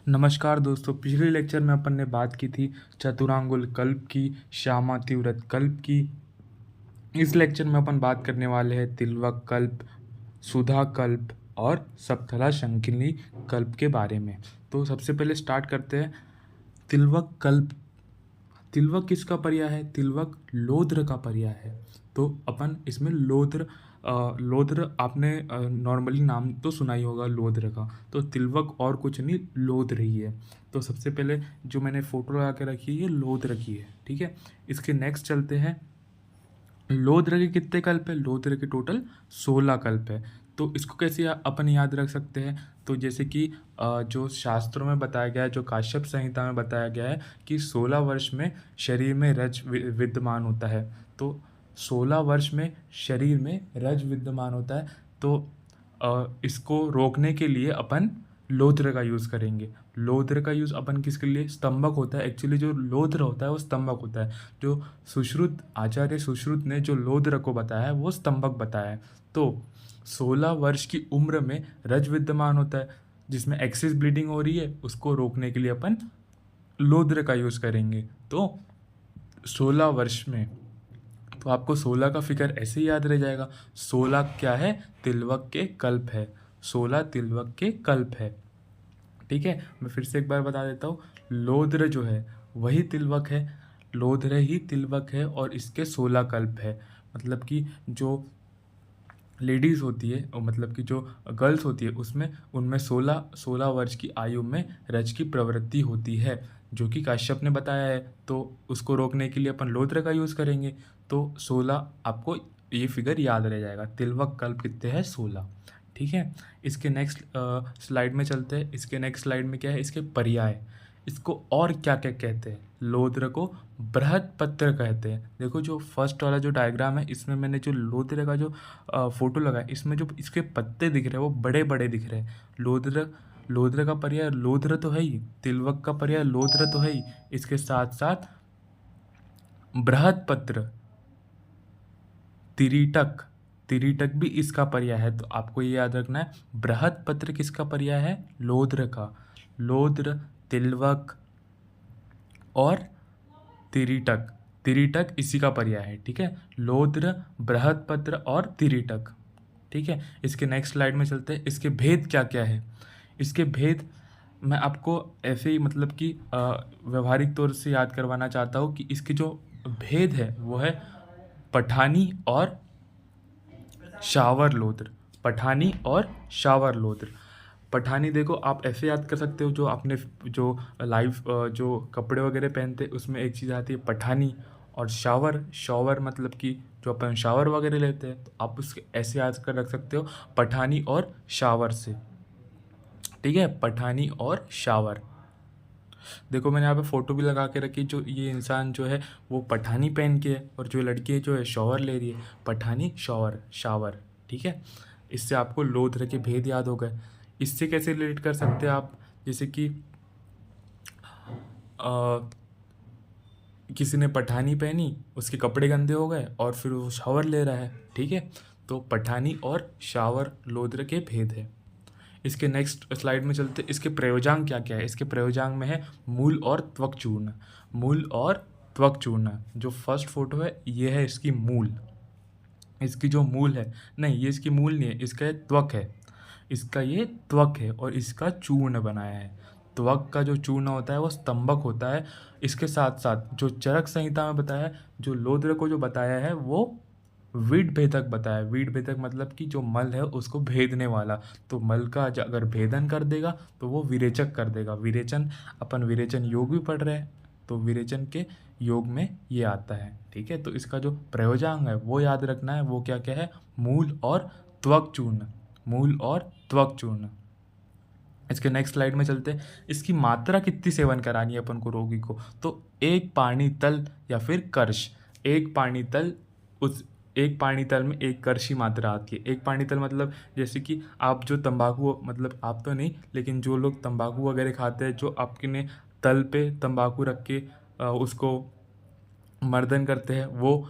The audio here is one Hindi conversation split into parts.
नमस्कार दोस्तों, पिछले लेक्चर में अपन ने बात की थी चतुरांगुल कल्प की, श्यामातिव्रत कल्प की। इस लेक्चर में अपन बात करने वाले हैं तिलवक कल्प, सुधा कल्प और सप्तला शंखिनी कल्प के बारे में। तो सबसे पहले स्टार्ट करते हैं तिलवक कल्प। तिलवक किसका पर्याय है? तिलवक लोध्र का पर्याय है। तो अपन इसमें लोध्र लोध्र आपने नॉर्मली नाम तो सुना ही होगा लोध्र का। तो तिलवक और कुछ नहीं, लोध्र ही है। तो सबसे पहले जो मैंने फोटो लगा के रखी है ये लोध्र की है, ठीक है। इसके नेक्स्ट चलते हैं। लोध्र के कितने कल्प है? लोध्र के टोटल 16 कल्प है। तो इसको कैसे अपन याद रख सकते हैं? तो जैसे कि जो शास्त्रों में बताया गया है, जो काश्यप संहिता में बताया गया है कि 16 वर्ष में शरीर में रज विद्यमान होता है। तो 16 वर्ष में शरीर में रज विद्यमान होता है। तो इसको रोकने के लिए अपन लोध्र का यूज़ करेंगे। लोध्र का यूज़ अपन किसके लिए? स्तंभक होता है। एक्चुअली जो लोध्र होता है वो स्तंभक होता है। जो सुश्रुत आचार्य सुश्रुत ने जो लोध्र को बताया है वो स्तंभक बताया है। तो 16 वर्ष की उम्र में रज विद्यमान होता है, जिसमें एक्सेस ब्लीडिंग हो रही है, उसको रोकने के लिए अपन लोध्र का यूज़ करेंगे। तो 16 वर्ष में, तो आपको 16 का फिगर ऐसे ही याद रह जाएगा। 16 क्या है? तिलवक के कल्प है। 16 तिलवक के कल्प है, ठीक है। मैं फिर से एक बार बता देता हूँ, लोध्र जो है वही तिलवक है, लोध्र ही तिलवक है और इसके 16 कल्प है। मतलब कि जो लेडीज़ होती है, और मतलब कि जो गर्ल्स होती है, उसमें उनमें 16 वर्ष की आयु में रज की प्रवृत्ति होती है, जो कि काश्यप ने बताया है। तो उसको रोकने के लिए अपन लोध्र का यूज़ करेंगे। तो 16 आपको ये फिगर याद रह जाएगा। तिलवक कल्प कितने हैं? 16, ठीक है। इसके नेक्स्ट स्लाइड में चलते हैं। इसके नेक्स्ट स्लाइड में क्या है? इसके पर्याय। इसको और क्या क्या कहते हैं? लोध्र को बृहत्पत्र कहते हैं। देखो जो फर्स्ट वाला जो डायग्राम है, इसमें मैंने जो लोध्र का जो फोटो लगाया, इसमें जो इसके पत्ते दिख रहे हैं वो बड़े बड़े दिख रहे हैं। लोध्र का पर्याय लोध्र तो है ही, तिलवक का पर्याय लोध्र तो है ही, इसके साथ साथ बृहत्पत्र, तिरीटक, तिरीटक भी इसका पर्याय है। तो आपको ये याद रखना है, बृहत्पत्र किसका पर्याय है? लोध्र का। लोध्र, तिलवक और तिरीटक, तिरीटक इसी का पर्याय है, ठीक है। लोध्र, बृहत्पत्र और तिरीटक, ठीक है। इसके नेक्स्ट स्लाइड में चलते हैं। इसके भेद क्या क्या है? इसके भेद मैं आपको ऐसे ही मतलब कि व्यवहारिक तौर से याद करवाना चाहता हूँ कि इसके जो भेद है वो है पठानी और शावर लोध्र। पठानी और शावर लोध्र। पठानी देखो आप ऐसे याद कर सकते हो, जो आपने जो लाइव जो कपड़े वगैरह पहनते उसमें एक चीज़ आती है पठानी। और शावर, शावर मतलब कि जो अपन शावर वगैरह लेते हैं, तो आप उसके ऐसे याद कर रख सकते हो, पठानी और शावर से, ठीक है। पठानी और शावर। देखो मैंने यहाँ पे फ़ोटो भी लगा के रखी, जो ये इंसान जो है वो पठानी पहन के है, और जो लड़की है जो है शॉवर ले रही है। पठानी, शॉवर, शावर, ठीक है। इससे आपको लोध्र के भेद याद हो गए। इससे कैसे रिलेट कर सकते हैं आप? जैसे कि किसी ने पठानी पहनी, उसके कपड़े गंदे हो गए और फिर वो शावर ले रहा है, ठीक है। तो पठानी और शावर लोध्र के भेद है। इसके नेक्स्ट स्लाइड में चलते। इसके प्रयोजांग क्या क्या है? इसके प्रयोजांग में है मूल और त्वक चूर्ण। मूल और त्वक चूर्ण, जो फर्स्ट फोटो है ये है इसकी मूल। इसकी जो मूल है, नहीं ये इसकी मूल नहीं है, इसका ये त्वक है। इसका ये त्वक है और इसका चूर्ण बनाया है। त्वक का जो चूर्ण होता है वो स्तंभक होता है। इसके साथ साथ जो चरक संहिता में बताया है, जो लोध्र को जो बताया है वो वीड भेदक बताया। वीड भेदक मतलब कि जो मल है उसको भेदने वाला। तो मल का अगर भेदन कर देगा तो वो विरेचक कर देगा। विरेचन, अपन विरेचन योग भी पढ़ रहे हैं, तो विरेचन के योग में ये आता है, ठीक है। तो इसका जो प्रयोजांग है वो याद रखना है। वो क्या क्या है? मूल और त्वक चूर्ण। मूल और त्वक चूर्ण। इसके नेक्स्ट स्लाइड में चलते हैं। इसकी मात्रा कितनी सेवन करानी है अपन को रोगी को? तो एक पानी तल या फिर कर्श। एक पानी तल, उस एक पानी तल में एक कर्श की मात्रा आती है। एक पानी तल मतलब जैसे कि आप जो तंबाकू, मतलब आप तो नहीं, लेकिन जो लोग तंबाकू वगैरह खाते हैं, जो आपने तल पे तंबाकू रख के उसको मर्दन करते हैं, वो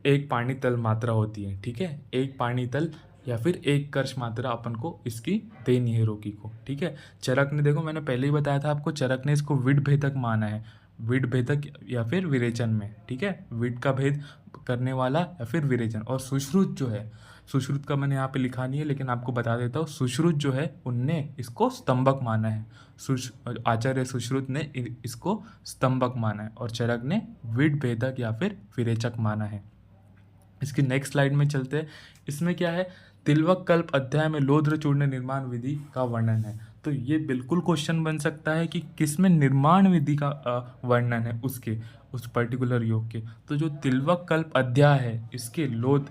एक पानी तल मात्रा होती है, ठीक है। एक पानी तल या फिर 1 कर्ष मात्रा अपन को इसकी देनी है रोकी को, ठीक है। चरक ने, देखो मैंने पहले ही बताया था आपको, चरक ने इसको विड भेदक माना है, विड भेदक या फिर विरेचन में, ठीक है, विड का भेद करने वाला या फिर विरेचन। और सुश्रुत जो है, सुश्रुत का मैंने यहाँ पे लिखा नहीं है लेकिन आपको बता देता हूँ, सुश्रुत जो है उनने इसको स्तंभक माना है, आचार्य सुश्रुत ने इसको स्तंभक माना है और चरक ने विड भेदक या फिर विरेचक माना है। इसकी नेक्स्ट स्लाइड में चलते हैं। इसमें क्या है, तिलवक कल्प अध्याय में लोध्र चूर्ण निर्माण विधि का वर्णन है। तो ये बिल्कुल क्वेश्चन बन सकता है कि किसमें निर्माण विधि का वर्णन है उस पर्टिकुलर योग के। तो जो तिलवक कल्प अध्याय है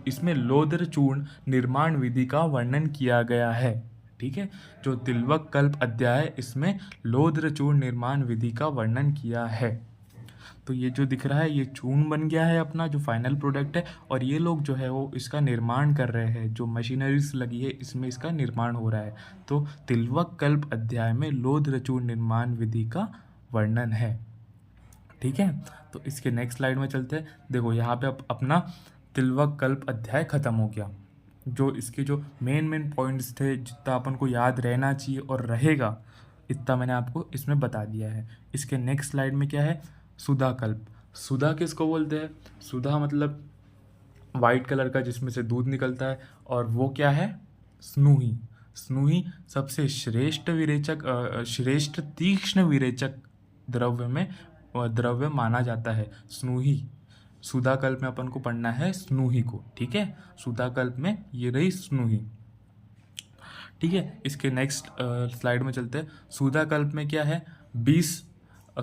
इसमें लोध्र चूर्ण निर्माण विधि का वर्णन किया गया है, ठीक है। जो तिलवक कल्प अध्याय है इसमें लोध्र चूर्ण निर्माण विधि का वर्णन किया है। तो ये जो दिख रहा है ये चूर्ण बन गया है अपना जो फाइनल प्रोडक्ट है, और ये लोग जो है वो इसका निर्माण कर रहे हैं, जो मशीनरीज लगी है इसमें इसका निर्माण हो रहा है। तो तिलवक कल्प अध्याय में लोध्र चूर्ण निर्माण विधि का वर्णन है, ठीक है। तो इसके नेक्स्ट स्लाइड में चलते हैं। देखो यहाँ पे अपना तिलवक कल्प अध्याय खत्म हो गया। जो इसके जो मेन पॉइंट्स थे, जितना अपन को याद रहना चाहिए और रहेगा, इतना मैंने आपको इसमें बता दिया है। इसके नेक्स्ट स्लाइड में क्या है, सुधा कल्प। सुधा किसको बोलते हैं, सुधा मतलब वाइट कलर का जिसमें से दूध निकलता है, और वो क्या है, स्नूही। स्नूही सबसे श्रेष्ठ विरेचक, श्रेष्ठ तीक्ष्ण विरेचक द्रव्य माना जाता है, स्नूही। सुधा कल्प में अपन को पढ़ना है स्नूही को, ठीक है। सुधा कल्प में ये रही स्नूही, ठीक है। इसके नेक्स्ट स्लाइड में चलते हैं। सुधा कल्प में क्या है, 20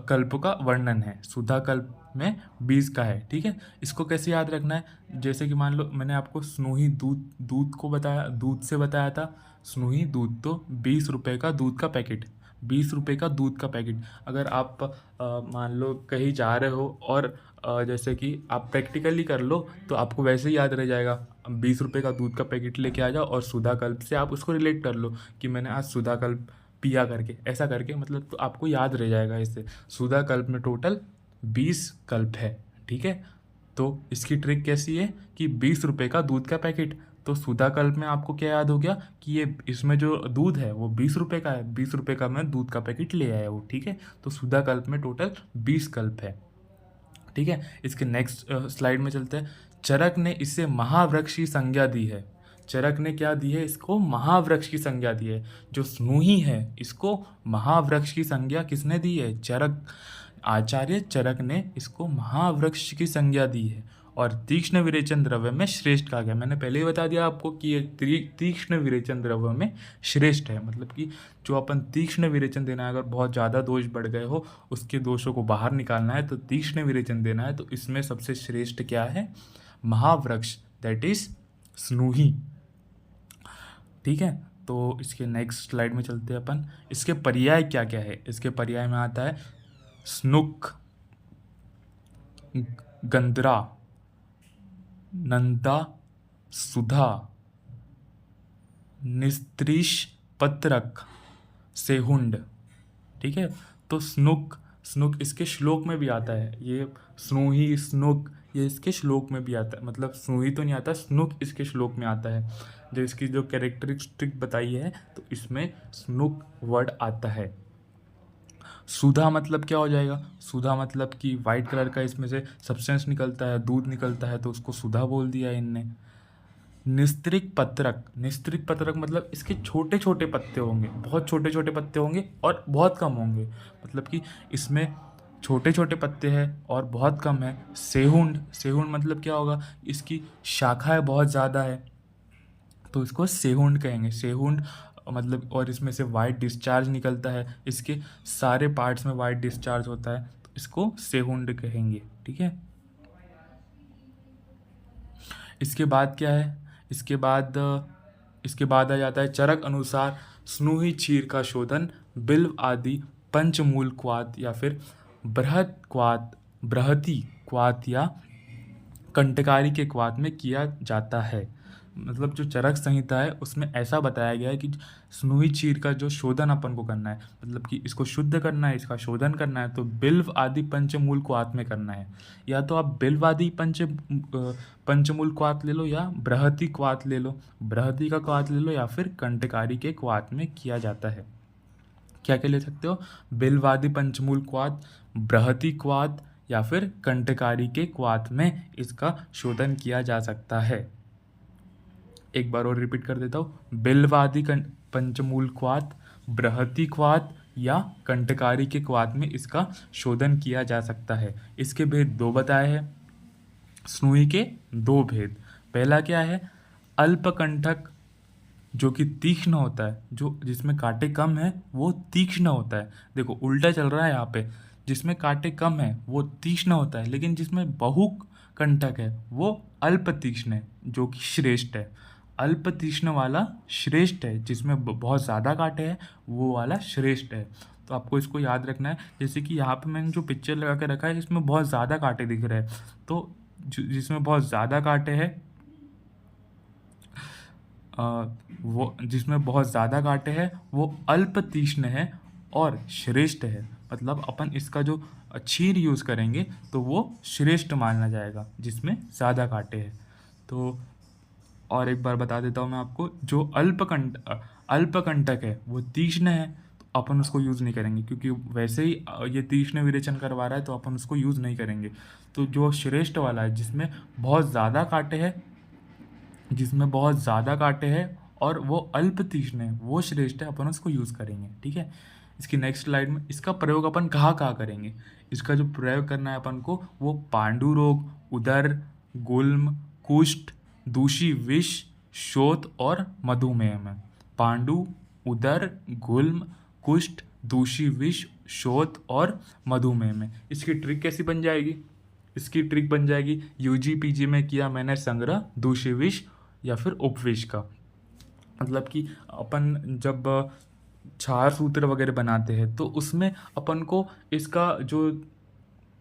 कल्प का वर्णन है, सुधा कल्प में 20 का है, ठीक है। इसको कैसे याद रखना है, जैसे कि मान लो मैंने आपको स्नूही दूध को बताया, दूध से बताया था, स्नूही दूध, तो 20 रुपये का दूध का पैकेट, 20 रुपये का दूध का पैकेट। अगर आप मान लो कहीं जा रहे हो और जैसे कि आप प्रैक्टिकली कर लो तो आपको वैसे ही याद रह जाएगा, 20 रुपये का दूध का पैकेट लेके आ जाओ और सुधा कल्प से आप उसको रिलेट कर लो कि मैंने आज सुधा कल्प पिया करके, ऐसा करके, मतलब तो आपको याद रह जाएगा इससे। सुधा कल्प में टोटल 20 कल्प है, ठीक है। तो इसकी ट्रिक कैसी है कि 20 रुपये का दूध का पैकेट, तो सुधा कल्प में आपको क्या याद हो गया कि ये इसमें जो दूध है वो 20 रुपये का है, 20 रुपये का मैं दूध का पैकेट ले आया हूँ, ठीक है। तो सुधा कल्प में टोटल 20 कल्प है, ठीक है। इसके नेक्स्ट स्लाइड में चलते हैं। चरक ने इसे महावृक्ष की संज्ञा दी है। चरक ने क्या दी है, इसको महावृक्ष की संज्ञा दी है। जो स्नूही है इसको महावृक्ष की संज्ञा किसने दी है, चरक, आचार्य चरक ने इसको महावृक्ष की संज्ञा दी है। और तीक्ष्ण विरेचन द्रव्य में श्रेष्ठ कहा गया। मैंने पहले ही बता दिया आपको कि ये तीक्ष्ण विरेचन द्रव्य में श्रेष्ठ है, मतलब कि जो अपन तीक्ष्ण विरेचन देना है, अगर बहुत ज़्यादा दोष बढ़ गए हो, उसके दोषों को बाहर निकालना है तो तीक्ष्ण विरेचन देना है, तो इसमें सबसे श्रेष्ठ क्या है, महावृक्ष, दैट इज स्नूही, ठीक है। तो इसके नेक्स्ट स्लाइड में चलते हैं अपन। इसके पर्याय क्या क्या है, इसके पर्याय में आता है स्नुक, गंधरा, नंदा, सुधा, निस्त्रीश पत्रक, सेहुंड, ठीक है। तो स्नुक इसके श्लोक में भी आता है, ये स्नूही, स्नुक, ये इसके श्लोक में भी आता है, मतलब स्नूही तो नहीं आता, स्नुक इसके श्लोक में आता है। जो इसकी जो कैरेक्टरिस्टिक बताई है तो इसमें स्नुक वर्ड आता है। सुधा मतलब क्या हो जाएगा, सुधा मतलब कि वाइट कलर का इसमें से सब्सटेंस निकलता है, दूध निकलता है, तो उसको सुधा बोल दिया इनने। निस्त्रिक पत्रक मतलब इसके छोटे छोटे पत्ते होंगे, बहुत छोटे छोटे पत्ते होंगे और बहुत कम होंगे, मतलब कि इसमें छोटे छोटे पत्ते हैं और बहुत कम है। सेहुंड मतलब क्या होगा, इसकी शाखाएं बहुत ज़्यादा है तो इसको सेहुंड कहेंगे, सेहुंड मतलब, और इसमें से वाइट डिस्चार्ज निकलता है, इसके सारे पार्ट्स में वाइट डिस्चार्ज होता है, तो इसको सेहुंड कहेंगे, ठीक है। इसके बाद क्या है, इसके बाद आ जाता है चरक अनुसार स्नूही क्षीर का शोधन बिल्व आदि पंचमूल क्वाथ या फिर बृहति क्वाथ या कंटकारी के क्वाथ में किया जाता है। मतलब जो चरक संहिता है उसमें ऐसा बताया गया है कि स्नूही क्षीर का जो शोधन अपन को करना है, मतलब कि इसको शुद्ध करना है, इसका शोधन करना है, तो बिल्व आदि पंचमूल क्वाथ में करना है। या तो आप बिल्व आदि पंचमूल क्वाथ ले लो, या बृहति क्वाथ ले लो, बृहति का क्वाथ ले लो, या फिर कंटकारी के क्वाथ में किया जाता है। क्या क्या ले सकते हो? बिल्वादि पंचमूल क्वाथ, बृहति क्वाथ, या फिर कंटकारी के क्वाथ में इसका शोधन किया जा सकता है। एक बार और रिपीट कर देता हूँ, बिल्वादि पंचमूल क्वाथ, बृहति क्वाथ या कंटकारी के क्वाथ में इसका शोधन किया जा सकता है। इसके भेद दो बताए हैं, स्नूही के दो भेद। पहला क्या है? अल्पकंठक जो कि तीक्ष्ण होता है, जो जिसमें कांटे कम है वो तीक्ष्ण होता है। देखो उल्टा चल रहा है यहाँ पे, जिसमें कांटे कम है वो तीक्ष्ण होता है, लेकिन जिसमें बहुकंठक है वो अल्प तीक्ष्ण है, जो कि श्रेष्ठ है। अल्प तीक्ष्ण वाला श्रेष्ठ है, जिसमें बहुत ज़्यादा कांटे हैं वो वाला श्रेष्ठ है। तो आपको इसको याद रखना है। जैसे कि यहाँ पे मैंने जो पिक्चर लगा के रखा है इसमें बहुत ज़्यादा कांटे दिख रहे हैं, तो जिसमें बहुत ज़्यादा कांटे हैं वो जिसमें बहुत ज़्यादा कांटे हैं वो अल्प तीक्ष्ण है और श्रेष्ठ है। मतलब अपन इसका जो क्षीर यूज़ करेंगे तो वो श्रेष्ठ माना जाएगा, जिसमें ज़्यादा कांटे हैं। तो और एक बार बता देता हूँ मैं आपको, जो अल्पकंटक है वो तीक्ष्ण है, तो अपन उसको यूज़ नहीं करेंगे, क्योंकि वैसे ही ये तीक्ष्ण विरेचन करवा रहा है, तो अपन उसको यूज़ नहीं करेंगे। तो जो श्रेष्ठ वाला है, जिसमें बहुत ज़्यादा कांटे हैं, जिसमें बहुत ज़्यादा कांटे हैं और वो अल्प तीक्ष्ण है, वो श्रेष्ठ है, अपन उसको यूज़ करेंगे। ठीक है। इसकी नेक्स्ट स्लाइड में इसका प्रयोग अपन कहाँ कहाँ करेंगे? इसका जो प्रयोग करना है अपन को वो पांडु रोग, उदर, गुल्म, कुष्ठ, दूषी विष, शोथ और मधुमेह में। पांडु, उदर, गुल्म, कुष्ठ, दूषी विष, शोथ और मधुमेह में। इसकी ट्रिक कैसी बन जाएगी? इसकी ट्रिक बन जाएगी, यूजी पीजी में किया मैंने संग्रह दूषी विष या फिर उपविष का। मतलब कि अपन जब क्षार सूत्र वगैरह बनाते हैं तो उसमें अपन को इसका जो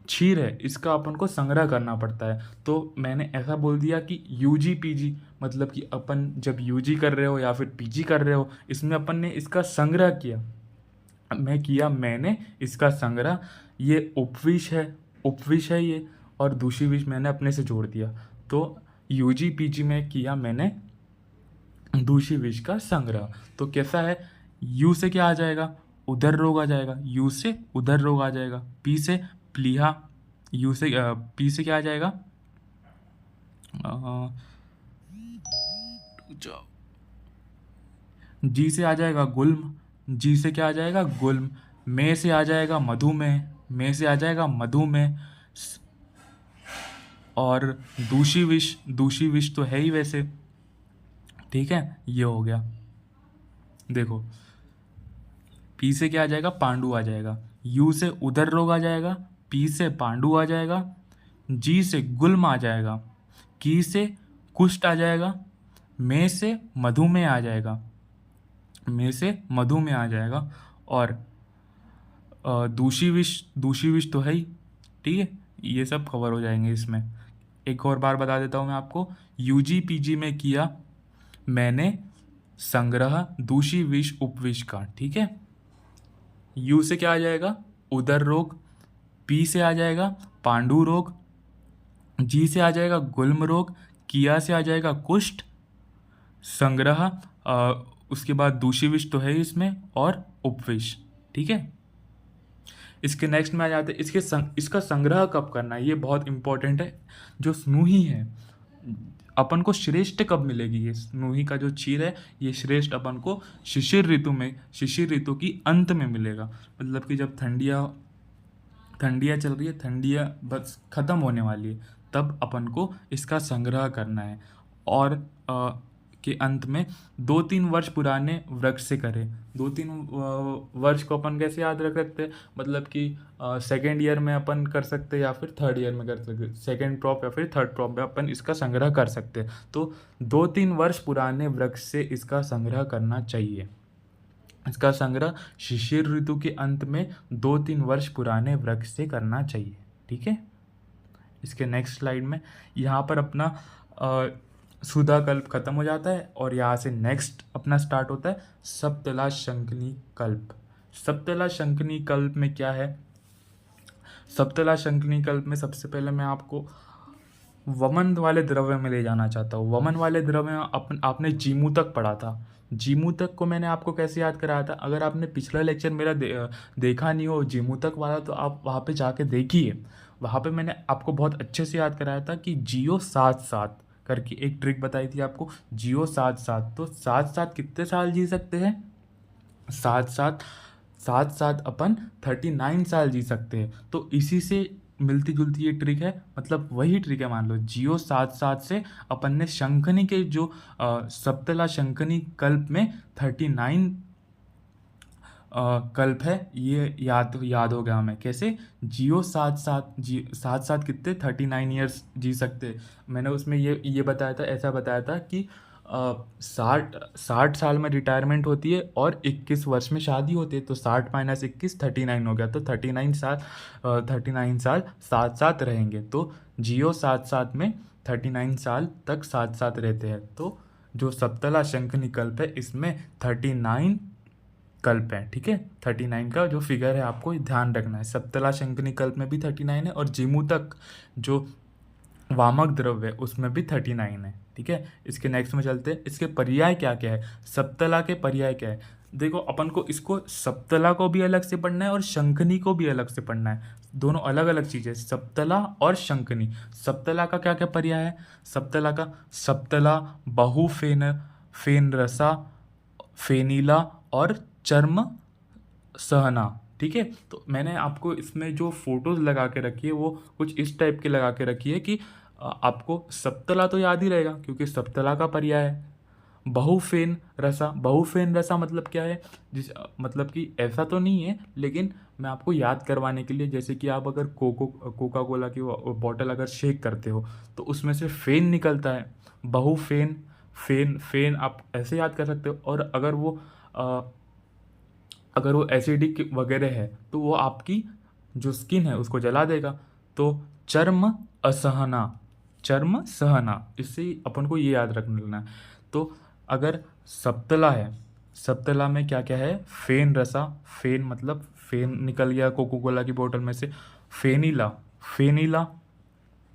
क्षीर है इसका अपन को संग्रह करना पड़ता है। तो मैंने ऐसा बोल दिया कि यूजी पीजी, मतलब कि अपन जब यूजी कर रहे हो या फिर पीजी कर रहे हो, इसमें अपन ने इसका संग्रह किया। मैंने इसका संग्रह। ये उपविष है ये, और दूषी विष मैंने अपने से जोड़ दिया। तो यूजी पीजी में किया मैंने दूषी विष का संग्रह। तो कैसा है? यू से क्या आ जाएगा? उदर रोग आ जाएगा। यू से उदर रोग आ जाएगा। पी से प्लीहा। पी से क्या आ जाएगा? जी से आ जाएगा गुल्म। जी से क्या आ जाएगा? गुल्म। में से आ जाएगा मधुमेह। में से आ जाएगा मधुमेह। और दूषी विष तो है ही वैसे। ठीक है, ये हो गया। देखो पी से क्या आ जाएगा? पांडु आ जाएगा। यू से उदर रोग आ जाएगा। पी से पांडु आ जाएगा। जी से गुल्म आ जाएगा। की से कुष्ठ आ जाएगा। में से मधुमेह आ जाएगा। में से मधुमेह आ जाएगा। और दूषी विष तो है ही। ठीक है, ये सब कवर हो जाएंगे इसमें। एक और बार बता देता हूँ मैं आपको, यूजी पीजी में किया मैंने संग्रह दूषी विष उपविष का। ठीक है। यू से क्या आ जाएगा? उदर रोग। पी से आ जाएगा पांडु रोग। जी से आ जाएगा गुल्म रोग। किया से आ जाएगा कुष्ठ। संग्रह उसके बाद दूषी विष तो है इसमें, और उपविष। ठीक है। इसके नेक्स्ट में आ जाते हैं इसका संग्रह कब करना है, ये बहुत इंपॉर्टेंट है। जो स्नूही है अपन को श्रेष्ठ कब मिलेगी? ये स्नूही का जो क्षीर है ये श्रेष्ठ अपन को शिशिर ऋतु की अंत में मिलेगा। मतलब कि जब ठंडियाँ चल रही है, ठंडियाँ बस ख़त्म होने वाली है, तब अपन को इसका संग्रह करना है। और के अंत में 2-3 वर्ष पुराने वृक्ष से करें। 2-3 वर्ष को अपन कैसे याद रख सकते हैं? मतलब कि सेकेंड ईयर में अपन कर सकते हैं या फिर थर्ड ईयर में कर सकते हैं। सेकेंड क्रॉप या फिर थर्ड क्रॉप में अपन इसका संग्रह कर सकते हैं। तो 2-3 वर्ष पुराने वृक्ष से इसका संग्रह करना चाहिए। इसका संग्रह शिशिर ऋतु के अंत में 2-3 वर्ष पुराने वृक्ष से करना चाहिए। ठीक है। इसके नेक्स्ट स्लाइड में यहाँ पर अपना सुधा कल्प खत्म हो जाता है और यहाँ से नेक्स्ट अपना स्टार्ट होता है सप्तला शंखनी कल्प। सप्तला शंखनी कल्प में क्या है? सप्तला शंखनी कल्प में सबसे पहले मैं आपको वमन वाले द्रव्य में ले जाना चाहता हूँ। वमन वाले द्रव्य में आपने जीमूतक पढ़ा था। जीमूतक को मैंने आपको कैसे याद कराया था? अगर आपने पिछला लेक्चर मेरा देखा नहीं हो जीमूतक वाला, तो आप वहाँ पे जाके देखिए। वहाँ पे मैंने आपको बहुत अच्छे से याद कराया था कि जियो 7-7 करके एक ट्रिक बताई थी आपको। जियो 7-7, तो 7-7 कितने साल जी सकते हैं? 7-7 7-7 अपन 39 साल जी सकते हैं। तो इसी से मिलती जुलती ये ट्रिक है, मतलब वही ट्रिक है। मान लो जियो 7-7 से अपन ने शंखनी के जो सप्तला शंखनी कल्प में 39 कल्प है, ये याद हो गया हमें। कैसे? जियो 7-7 कितने 39 ईयर्स जी सकते। मैंने उसमें ये बताया था, ऐसा बताया था कि 60 साल में रिटायरमेंट होती है और 21 वर्ष में शादी होती है। तो 60 - 21 39 हो गया। तो 39 साल 7-7 रहेंगे। तो जियो 7-7 में 39 साल तक 7-7 रहते हैं। तो जो सप्तला शंखनी कल्प है इसमें 39 कल्प है। ठीक है, 39 का जो फिगर है आपको ध्यान रखना है। सप्तला शंखनी कल्प में भी 39 है और जीमूतक जो वामक द्रव्य है उसमें भी 39 है। ठीक है, इसके नेक्स्ट में चलते हैं। इसके पर्याय क्या क्या है? सप्तला के पर्याय क्या है? देखो, अपन को इसको सप्तला को भी अलग से पढ़ना है और शंखनी को भी अलग से पढ़ना है। दोनों अलग अलग चीज़ें, सप्तला और शंखनी। सप्तला का क्या क्या पर्याय है? सप्तला का सप्तला, बहुफेन, फेन रसा, फेनीला और चर्म सहना। ठीक है, तो मैंने आपको इसमें जो फोटोज लगा के रखी है वो कुछ इस टाइप के लगा के रखी है कि आपको सप्तला तो याद ही रहेगा क्योंकि सप्तला का पर्याय है। बहुफेन रसा, बहुफेन रसा मतलब क्या है? मतलब कि ऐसा तो नहीं है, लेकिन मैं आपको याद करवाने के लिए, जैसे कि आप अगर कोका कोला की बॉटल अगर शेक करते हो तो उसमें से फेन निकलता है। बहुफेन, फेन फेन आप ऐसे याद कर सकते हो। और अगर वो एसिडिक वगैरह है तो वो आपकी जो स्किन है उसको जला देगा। तो चर्म असहना, चर्म सहना, इससे अपन को ये याद रखना है। तो अगर सप्तला है, सप्तला में क्या क्या है? फेन रसा, फेन मतलब फेन निकल गया कोको कोला की बोतल में से। फेनीला, फेनीला,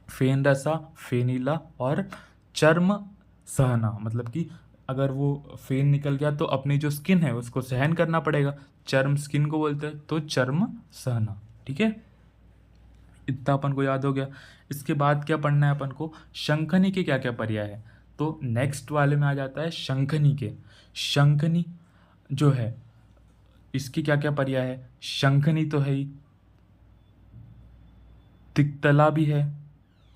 फेन रसा, फेनीला और चर्म सहना, मतलब कि अगर वो फेन निकल गया तो अपनी जो स्किन है उसको सहन करना पड़ेगा। चर्म स्किन को बोलते हैं, तो चर्म सहना। ठीक है, इतना अपन को याद हो गया। इसके बाद क्या पढ़ना है अपन को? शंखनी के क्या क्या पर्याय है? तो नेक्स्ट वाले में आ जाता है शंखनी के। शंखनी जो है इसकी क्या क्या पर्याय है? शंखनी तो है ही, तिक्तला भी है,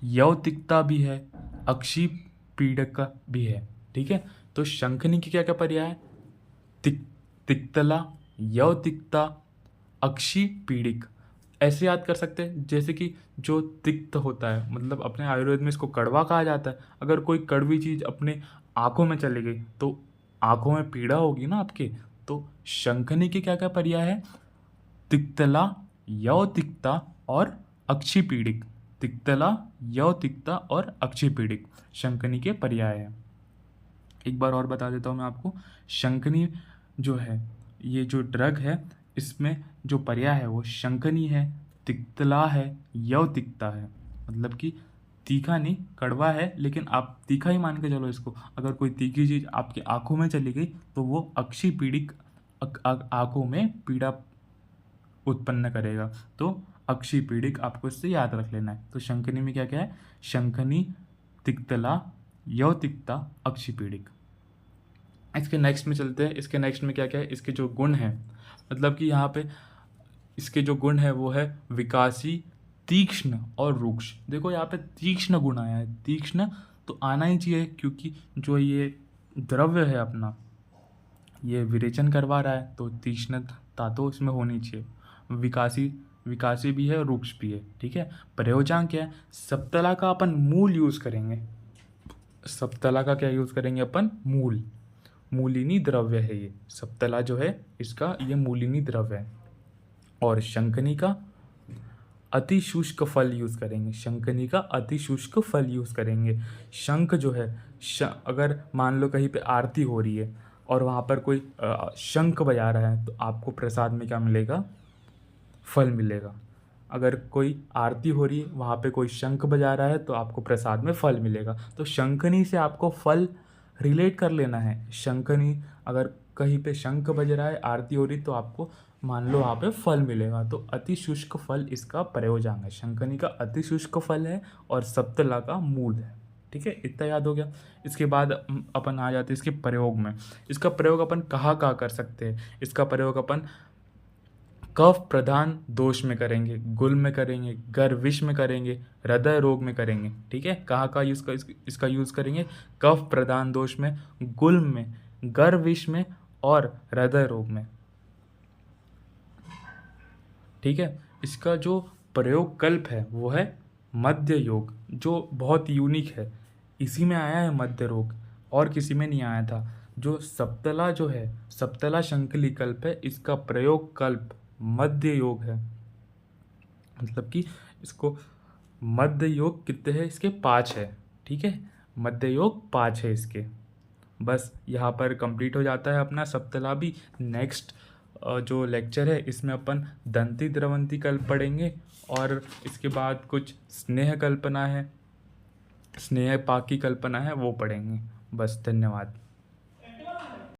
यौतिकता भी है, अक्षी पीड़क भी है। ठीक है, तो शंखनी की क्या क्या पर्याय है? तिक्तला, यौतिकता, अक्षी पीड़िक। ऐसे याद कर सकते हैं जैसे कि जो तिक्त होता है, मतलब अपने आयुर्वेद में इसको कड़वा कहा जाता है। अगर कोई कड़वी चीज़ अपने आँखों में चली गई तो आँखों में पीड़ा होगी ना आपके। तो शंखनी के क्या क्या पर्याय है? तिक्तला, यौतिकता और अक्षिपीडिक। तिक्तला, यौतिकता और अक्षिपीडिक शंखनी के पर्याय है। एक बार और बता देता हूँ मैं आपको। शंखनी जो है, ये जो ड्रग है, इसमें जो पर्याय है वो शंखनी है, तिक्तला है, यौतिकता है। मतलब कि तीखा नहीं, कड़वा है, लेकिन आप तीखा ही मान के चलो इसको। अगर कोई तीखी चीज़ आपकी आंखों में चली गई तो वो अक्षिपीडिक, आंखों में पीड़ा उत्पन्न करेगा। तो अक्षिपीडिक आपको इससे याद रख लेना है। तो शंखनी में क्या क्या है? शंखनी, तिक्तला, यौतिकता, अक्षिपीडिक। इसके नेक्स्ट में चलते हैं। इसके नेक्स्ट में क्या क्या है? इसके जो गुण हैं, मतलब कि यहाँ पे इसके जो गुण है वो है विकासी, तीक्ष्ण और रूक्ष। देखो यहाँ पे तीक्ष्ण गुण आया है। तीक्ष्ण तो आना ही चाहिए क्योंकि जो ये द्रव्य है अपना, ये विरेचन करवा रहा है, तो तीक्ष्णता तो इसमें होनी चाहिए। विकासी, विकासी भी है और रूक्ष भी है। ठीक है, प्रयोजांक क्या है? सप्तला का अपन मूल यूज़ करेंगे। सप्तला का क्या यूज़ करेंगे अपन? मूल, मूलिनी द्रव्य है ये। सप्तला जो है इसका ये मूलिनी द्रव्य है। और शंखनी का अति शुष्क फल यूज़ करेंगे, शंखनी का अति शुष्क फल यूज़ करेंगे। शंख जो है अगर मान लो कहीं पे आरती हो रही है और वहाँ पर कोई शंख बजा रहा है तो आपको प्रसाद में क्या मिलेगा? फल मिलेगा। अगर कोई आरती हो रही है वहाँ पे कोई शंख बजा रहा है तो आपको प्रसाद में फल मिलेगा। तो शंखनी से आपको फल रिलेट कर लेना है। शंखनी अगर कहीं पे शंख बज रहा है, आरती हो रही, तो आपको मान लो वहाँ पे फल मिलेगा। तो अति शुष्क फल इसका प्रयोजन है। शंखनी का अति शुष्क फल है और सप्तला का मूल है। ठीक है, इतना याद हो गया। इसके बाद अपन आ जाते हैं इसके प्रयोग में। इसका प्रयोग अपन कहाँ कहाँ कर सकते हैं? इसका प्रयोग अपन कफ प्रधान दोष में करेंगे, गुल में करेंगे, गर्विष में करेंगे, हृदय रोग में करेंगे। ठीक है, कहाँ कहाँ इसका यूज़ करेंगे? कफ प्रधान दोष में, गुल में, गर्विष में और हृदय रोग में। ठीक है, इसका जो प्रयोग कल्प है वो है मध्य योग, जो बहुत यूनिक है। इसी में आया है मध्य रोग, और किसी में नहीं आया था। जो सप्तला जो है, सप्तला शंखली कल्प है, इसका प्रयोग कल्प मध्य योग है। मतलब कि इसको मध्य योग कितने हैं? इसके 5 है। ठीक है, मध्य योग 5 है इसके। बस यहाँ पर कंप्लीट हो जाता है अपना सप्तला भी। नेक्स्ट जो लेक्चर है इसमें अपन दंती द्रवंती कल्प पढ़ेंगे और इसके बाद कुछ स्नेह कल्पना है, स्नेह पाकी कल्पना है, वो पढ़ेंगे। बस, धन्यवाद।